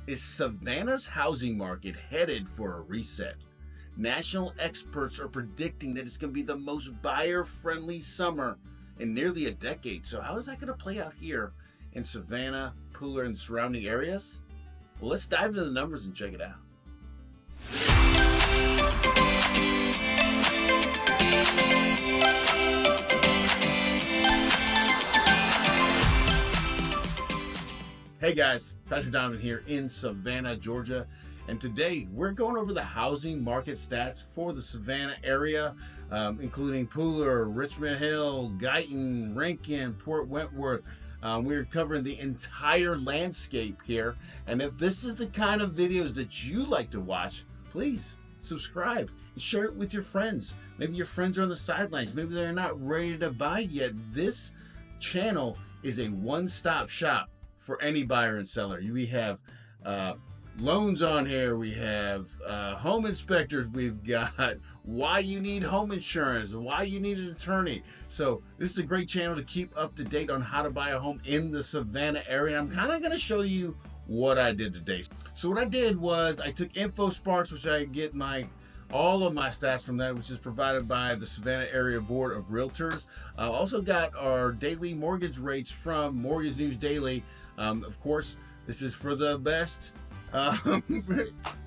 Is Savannah's housing market headed for a reset? National experts are predicting that it's going to be the most buyer-friendly summer in nearly a decade. So how is that going to play out here in Savannah, Pooler, and surrounding areas? Well, let's dive into the numbers and check it out. Hey guys, Pastor Donovan here in Savannah, Georgia, and today we're going over the housing market stats for the Savannah area, including Pooler, Richmond Hill, Guyton, Rincon, Port Wentworth. We're covering the entire landscape here, and if this is the kind of videos that you like to watch, please subscribe and share it with your friends. Maybe your friends are on the sidelines, maybe they're not ready to buy yet. This channel is a one-stop shop for any buyer and seller. We have loans on here, we have home inspectors, we've got why you need home insurance, why you need an attorney. So this is a great channel to keep up to date on how to buy a home in the Savannah area. I'm kind of going to show you what I did today. So what I did was I took InfoSparks, which I get all of my stats from that, which is provided by the Savannah Area Board of Realtors. I also got our daily mortgage rates from Mortgage News Daily. Of course, this is for the best,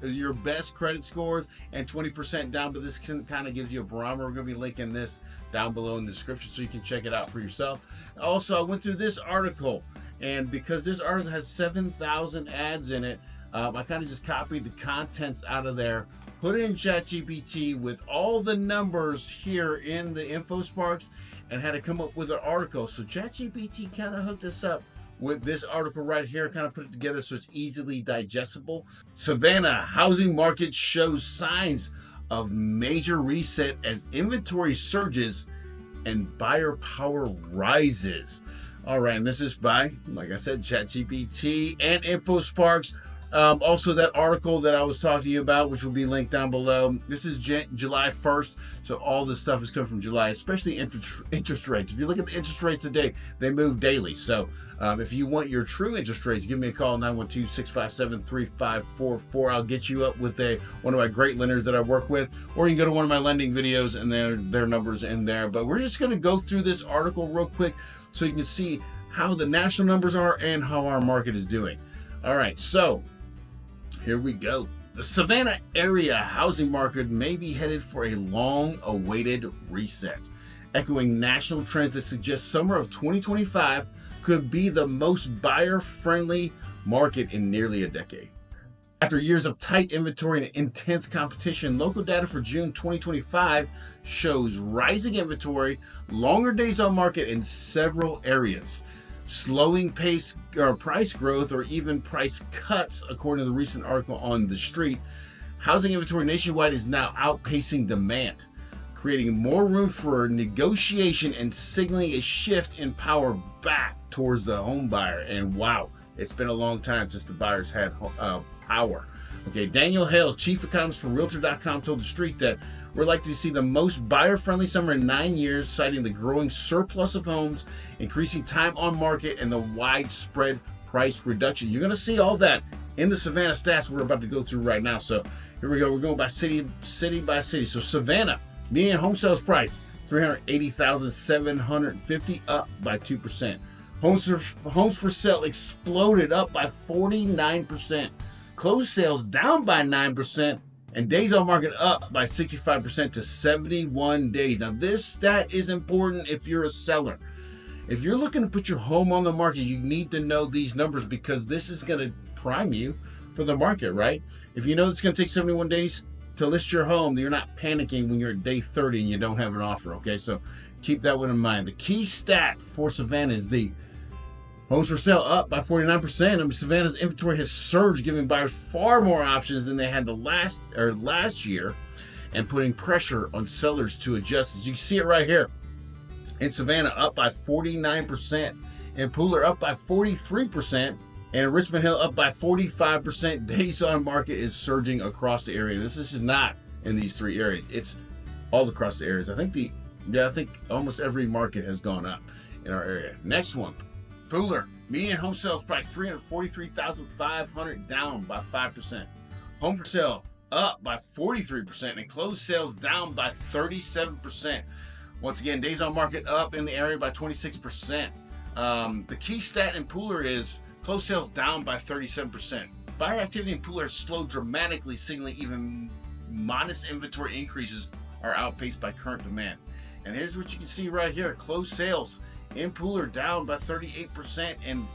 your best credit scores and 20% down, but this kind of gives you a barometer. We're going to be linking this down below in the description so you can check it out for yourself. Also, I went through this article, and because this article has 7,000 ads in it, I kind of just copied the contents out of there, put it in ChatGPT with all the numbers here in the InfoSparks, and had to come up with an article. So ChatGPT kind of hooked us up with this article right here, kind of put it together so it's easily digestible. Savannah housing market shows signs of major reset as inventory surges and buyer power rises. All right, and this is by, like I said, ChatGPT and InfoSparks. Also that article that I was talking to you about, which will be linked down below. This is July 1st, so all this stuff is coming from July, especially interest rates. If you look at the interest rates today, they move daily. So if you want your true interest rates, give me a call, 912-657-3544. I'll get you up with one of my great lenders that I work with, or you can go to one of my lending videos and their numbers in there. But we're just going to go through this article real quick so you can see how the national numbers are and how our market is doing. All right, so here we go. The Savannah area housing market may be headed for a long-awaited reset, echoing national trends that suggest summer of 2025 could be the most buyer-friendly market in nearly a decade. After years of tight inventory and intense competition, local data for June 2025 shows rising inventory, longer days on market in several areas, slowing pace or price growth, or even price cuts, according to the recent article on The Street. Housing inventory nationwide is now outpacing demand, creating more room for negotiation and signaling a shift in power back towards the home buyer. And wow, it's been a long time since the buyers had power. Okay, Daniel Hale, Chief Economist for Realtor.com, told The Street that we're likely to see the most buyer-friendly summer in 9 years, citing the growing surplus of homes, increasing time on market, and the widespread price reduction. You're going to see all that in the Savannah stats we're about to go through right now. So here we go. We're going by city by city. So Savannah, median home sales price, $380,750, up by 2%. Homes for sale exploded, up by 49%. Closed sales down by 9%. And days on market up by 65% to 71 days. Now this stat is important if you're a seller. If you're looking to put your home on the market, you need to know these numbers, because this is going to prime you for the market, right? If you know it's going to take 71 days to list your home, you're not panicking when you're at day 30 and you don't have an offer, okay? So keep that one in mind. The key stat for Savannah is the homes for sale up by 49%. Savannah's inventory has surged, giving buyers far more options than they had last year, and putting pressure on sellers to adjust. As you can see it right here, in Savannah, up by 49%, in Pooler up by 43%, and in Richmond Hill up by 45%. Days on market is surging across the area. This is not in these three areas; it's all across the areas. I think almost every market has gone up in our area. Next one. Pooler, Median home sales price $343,500, down by 5%. Home for sale up by 43%, and closed sales down by 37%. Once again, days on market up in the area by 26%. The key stat in Pooler is closed sales down by 37%. Buyer activity in Pooler has slowed dramatically, signaling even modest inventory increases are outpaced by current demand. And here's what you can see right here. Closed sales in Pooler down by 38%, and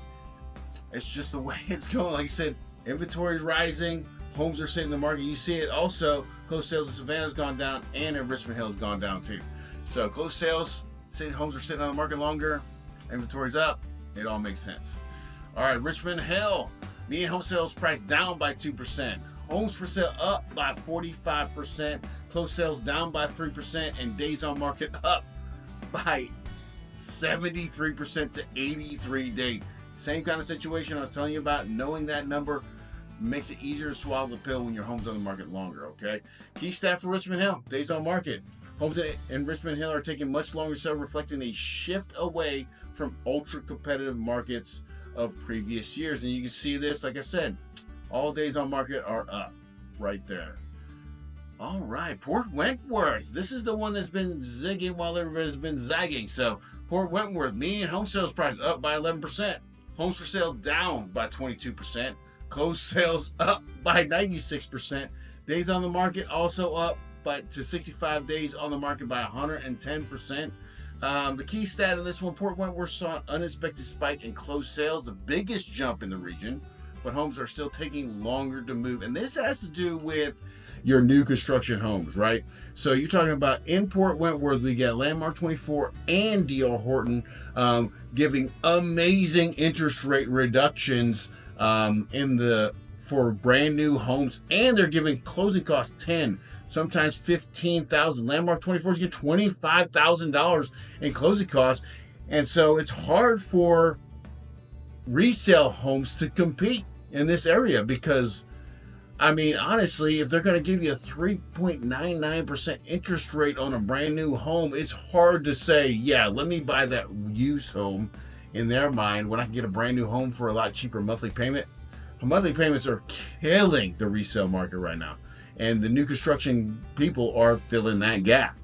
it's just the way it's going. Like I said, inventory is rising, homes are sitting in the market. You see it also, closed sales in Savannah has gone down, and in Richmond Hill has gone down too. So closed sales, homes are sitting on the market longer, inventory's up, it all makes sense. All right, Richmond Hill, median home sales price down by 2%. Homes for sale up by 45%, closed sales down by 3%, and days on market up by 73% to 83 days. Same kind of situation I was telling you about. Knowing that number makes it easier to swallow the pill when your home's on the market longer, okay? Key stat for Richmond Hill, days on market. Homes in Richmond Hill are taking much longer to sell, reflecting a shift away from ultra-competitive markets of previous years. And you can see this, like I said, all days on market are up right there. All right, Port Wentworth. This is the one that's been zigging while everybody's been zagging. So Port Wentworth, median home sales price up by 11%. Homes for sale down by 22%. Closed sales up by 96%. Days on the market also up to 65 days on the market by 110%. The key stat in this one, Port Wentworth saw an unexpected spike in closed sales, the biggest jump in the region, but homes are still taking longer to move. And this has to do with your new construction homes, right? So you're talking about in Port Wentworth, we got Landmark 24 and D.R. Horton giving amazing interest rate reductions for brand new homes, and they're giving closing costs $10,000, sometimes $15,000. Landmark 24 is getting $25,000 in closing costs, and so it's hard for resale homes to compete in this area because, I mean, honestly, if they're going to give you a 3.99% interest rate on a brand new home, it's hard to say, yeah, let me buy that used home in their mind when I can get a brand new home for a lot cheaper monthly payment. Monthly payments are killing the resale market right now, and the new construction people are filling that gap.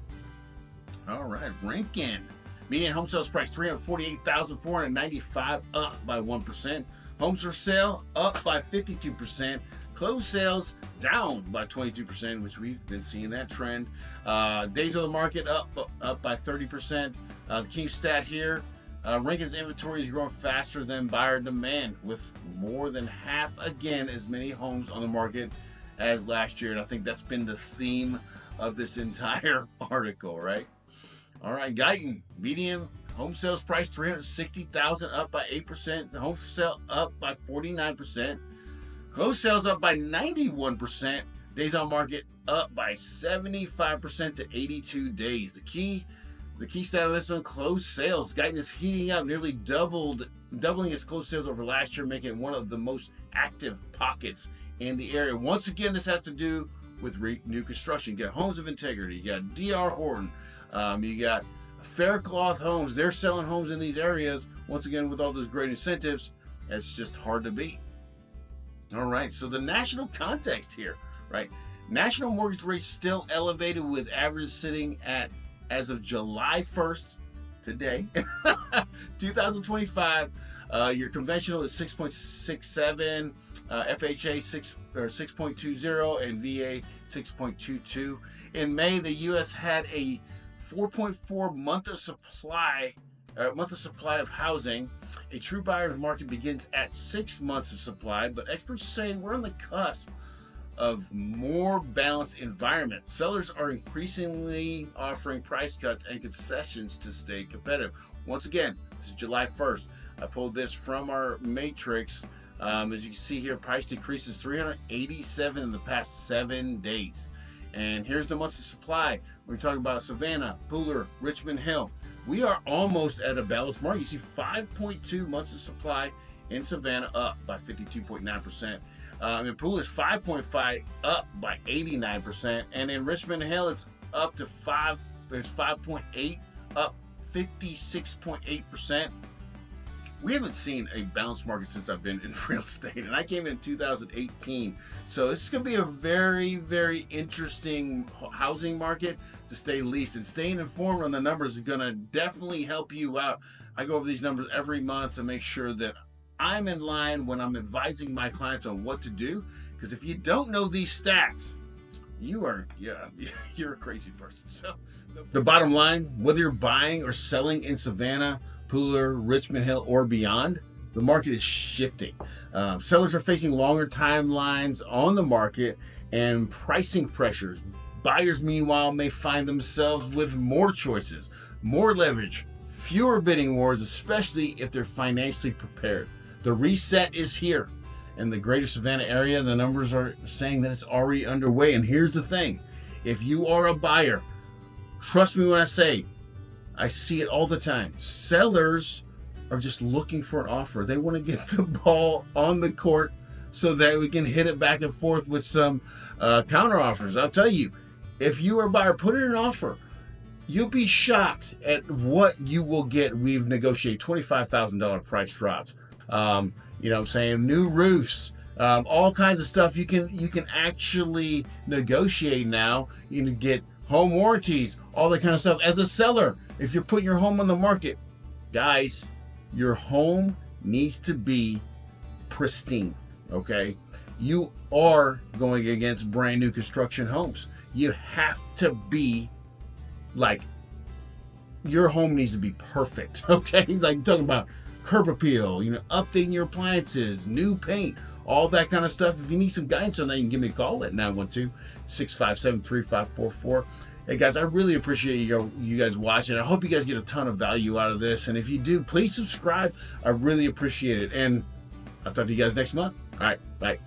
All right, Rincon. Median home sales price $348,495, up by 1%. Homes for sale up by 52%. Closed sales down by 22%, which we've been seeing that trend. Days on the market up by 30%. The key stat here, Rincon's inventory is growing faster than buyer demand, with more than half again as many homes on the market as last year. And I think that's been the theme of this entire article, right? All right, Guyton, median home sales price $360,000, up by 8%. The home for sale up by 49%. Closed sales up by 91%. Days on market up by 75% to 82 days. The key stat on this one, closed sales. Guyton is heating up, nearly doubling its closed sales over last year, making it one of the most active pockets in the area. Once again, this has to do with new construction. You got Homes of Integrity, you got D.R. Horton, you got Faircloth Homes. They're selling homes in these areas, once again, with all those great incentives. It's just hard to beat. All right, so the national context here, right? National mortgage rates still elevated, with average sitting at, as of July 1st, today, 2025, your conventional is 6.67, FHA 6.20, and VA 6.22. In May, the U.S. had a 4.4 month of supply of housing. A true buyer's market begins at 6 months of supply, but experts say we're on the cusp of more balanced environment. Sellers are increasingly offering price cuts and concessions to stay competitive. Once again, this is July 1st. I pulled this from our matrix. As you can see here, price decreases 387 in the past 7 days. And here's the months of supply. We're talking about Savannah, Pooler, Richmond Hill. We are almost at a balanced market. You see 5.2 months of supply in Savannah, up by 52.9%. In Pooler's 5.5, up by 89%. And in Richmond Hill, it's up to 5.8, up 56.8%. we haven't seen a balanced market since I've been in real estate, and I came in 2018. So this is going to be a very, very interesting housing market, to say the least. And staying informed on the numbers is going to definitely help you out. I go over these numbers every month to make sure that I'm in line when I'm advising my clients on what to do. Because if you don't know these stats, you're a crazy person. So the bottom line, whether you're buying or selling in Savannah, Pooler, Richmond Hill, or beyond, the market is shifting. Sellers are facing longer timelines on the market and pricing pressures. Buyers, meanwhile, may find themselves with more choices, more leverage, fewer bidding wars, especially if they're financially prepared. The reset is here. In the greater Savannah area, the numbers are saying that it's already underway. And here's the thing. If you are a buyer, trust me when I say, I see it all the time. Sellers are just looking for an offer. They want to get the ball on the court so that we can hit it back and forth with some counter offers. I'll tell you, if you are a buyer, put in an offer. You'll be shocked at what you will get. We've negotiated $25,000 price drops. You know what I'm saying? New roofs, all kinds of stuff you can actually negotiate now. You can get home warranties, all that kind of stuff. As a seller, if you're putting your home on the market, guys, your home needs to be pristine, okay? You are going against brand new construction homes. You have to be like, your home needs to be perfect, okay? Like talking about curb appeal, you know, updating your appliances, new paint, all that kind of stuff. If you need some guidance on that, you can give me a call at 912-657-3544. Hey guys, I really appreciate you guys watching. I hope you guys get a ton of value out of this. And if you do, please subscribe. I really appreciate it. And I'll talk to you guys next month. All right, bye.